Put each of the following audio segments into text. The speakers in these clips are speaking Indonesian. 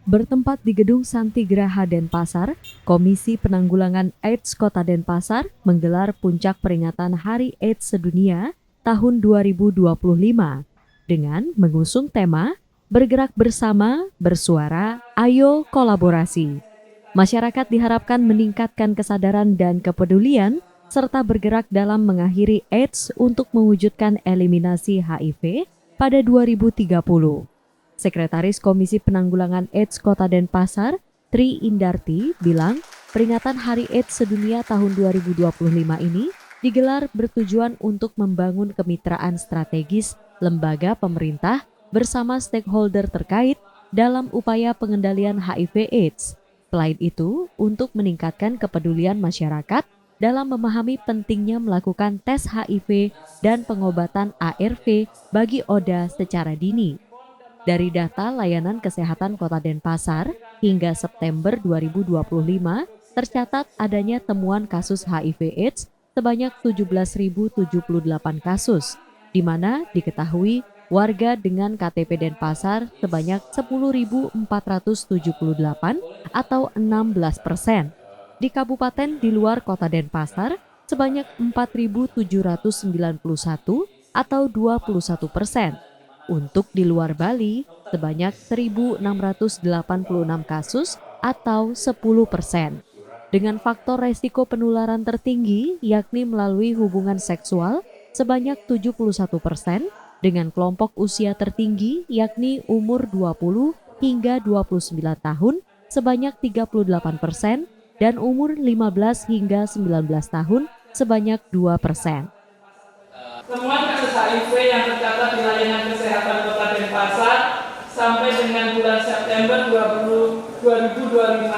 Bertempat di Gedung Santigraha Denpasar, Komisi Penanggulangan AIDS Kota Denpasar menggelar puncak peringatan Hari AIDS Sedunia tahun 2025 dengan mengusung tema Bergerak Bersama, Bersuara, Ayo Kolaborasi. Masyarakat diharapkan meningkatkan kesadaran dan kepedulian serta bergerak dalam mengakhiri AIDS untuk mewujudkan eliminasi HIV pada 2030. Sekretaris Komisi Penanggulangan AIDS Kota Denpasar, Tri Indarti, bilang peringatan Hari AIDS Sedunia tahun 2025 ini digelar bertujuan untuk membangun kemitraan strategis lembaga pemerintah bersama stakeholder terkait dalam upaya pengendalian HIV/AIDS. Selain itu, untuk meningkatkan kepedulian masyarakat dalam memahami pentingnya melakukan tes HIV dan pengobatan ARV bagi ODA secara dini. Dari data Layanan Kesehatan Kota Denpasar, hingga September 2025, tercatat adanya temuan kasus HIV/AIDS sebanyak 17.078 kasus, di mana diketahui warga dengan KTP Denpasar sebanyak 10.478 atau 16%. Di kabupaten di luar Kota Denpasar sebanyak 4.791 atau 21%. Untuk di luar Bali, sebanyak 1.686 kasus atau 10%. Dengan faktor resiko penularan tertinggi, yakni melalui hubungan seksual, sebanyak 71%, dengan kelompok usia tertinggi, yakni umur 20 hingga 29 tahun, sebanyak 38%, dan umur 15 hingga 19 tahun, sebanyak 2%. Temuan kasus HIV yang tercatat di layanan kesehatan Kota Denpasar sampai dengan bulan September 2025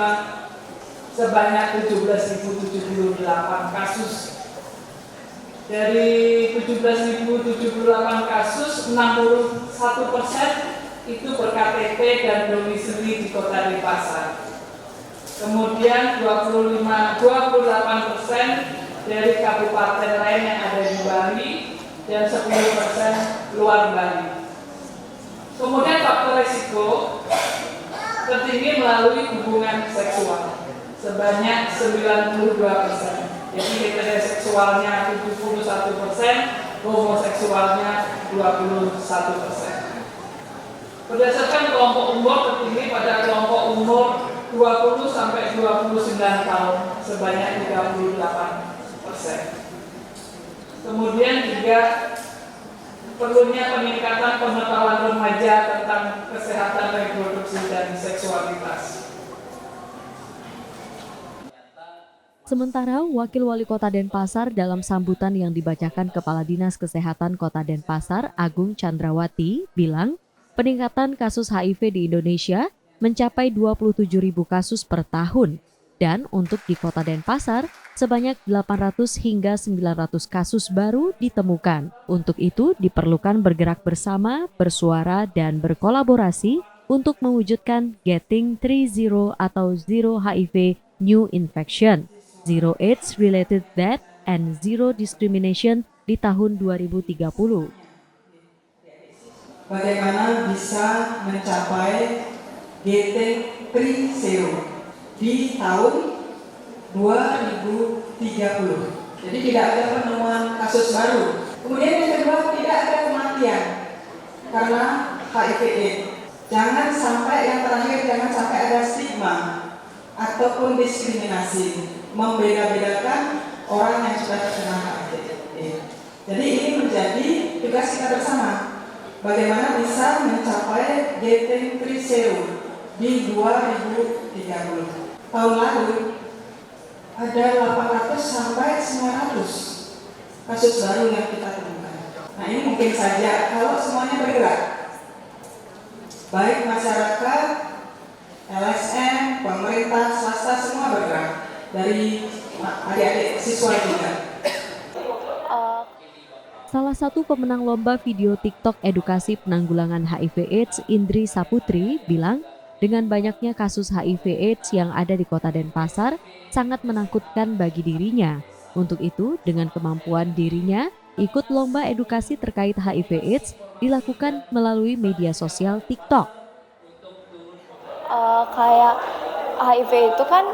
sebanyak 17.078 kasus. Dari 17.078 kasus, 61% itu ber-KTP dan domisili di Kota Denpasar. Kemudian 28% dari kabupaten lain yang ada di Bali dan 10% luar Bali. Kemudian faktor risiko tertinggi melalui hubungan seksual sebanyak 92%. Jadi kriteria seksualnya 71%, homoseksualnya 21%. Berdasarkan kelompok umur tertinggi pada kelompok umur 20 sampai 29 tahun sebanyak 38%. Kemudian juga perlunya peningkatan pengetahuan remaja tentang kesehatan reproduksi dan seksualitas. Sementara Wakil Wali Kota Denpasar dalam sambutan yang dibacakan Kepala Dinas Kesehatan Kota Denpasar, Agung Chandrawati, bilang peningkatan kasus HIV di Indonesia mencapai 27.000 kasus per tahun. Dan untuk di Kota Denpasar, sebanyak 800 hingga 900 kasus baru ditemukan. Untuk itu diperlukan bergerak bersama, bersuara, dan berkolaborasi untuk mewujudkan Getting 3-0 atau Zero HIV New Infection, Zero AIDS Related Death, and Zero Discrimination di tahun 2030. Bagaimana bisa mencapai Getting 3-0 di tahun 2030. Jadi tidak ada penemuan kasus baru. Kemudian yang kedua, tidak ada kematian karena HIV/AIDS. Jangan sampai yang terakhir, jangan sampai ada stigma ataupun diskriminasi, membeda-bedakan orang yang sudah terkena HIV/AIDS. Jadi ini menjadi tugas kita bersama. Bagaimana bisa mencapai Getting 3-0 di 2030. Tahun lalu ada 800 sampai 900 kasus baru yang kita temukan. Nah ini mungkin saja kalau semuanya bergerak, baik masyarakat, LSM, pemerintah, swasta, semua bergerak, dari adik-adik siswa juga. Salah satu pemenang lomba video TikTok edukasi penanggulangan HIV/AIDS, Indri Saputri, bilang dengan banyaknya kasus HIV/AIDS yang ada di Kota Denpasar sangat menakutkan bagi dirinya. Untuk itu, dengan kemampuan dirinya, ikut lomba edukasi terkait HIV/AIDS dilakukan melalui media sosial TikTok. kayak HIV itu kan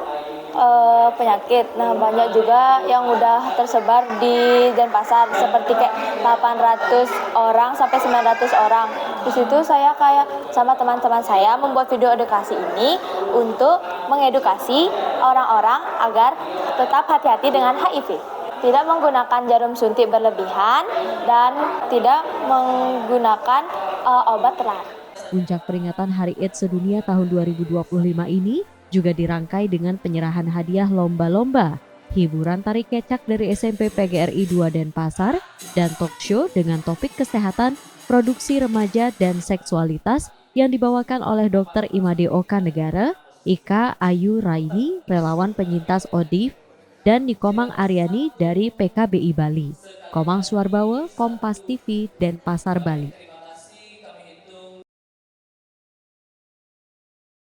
penyakit. Nah, banyak juga yang udah tersebar di Denpasar seperti kayak 800 orang sampai 900 orang. Di situ saya kayak sama teman-teman saya membuat video edukasi ini untuk mengedukasi orang-orang agar tetap hati-hati dengan HIV. Tidak menggunakan jarum suntik berlebihan dan tidak menggunakan obat terlarang. Puncak peringatan Hari AIDS Sedunia tahun 2025 ini juga dirangkai dengan penyerahan hadiah lomba-lomba, hiburan tari kecak dari SMP PGRI 2 Denpasar, dan talk show dengan topik kesehatan, produksi remaja, dan seksualitas yang dibawakan oleh Dr. Imade Oka Negara, Ika Ayu Raini, relawan penyintas ODIF, dan Nikomang Aryani dari PKBI Bali. Komang Suarbawa, Kompas TV, Denpasar, Bali.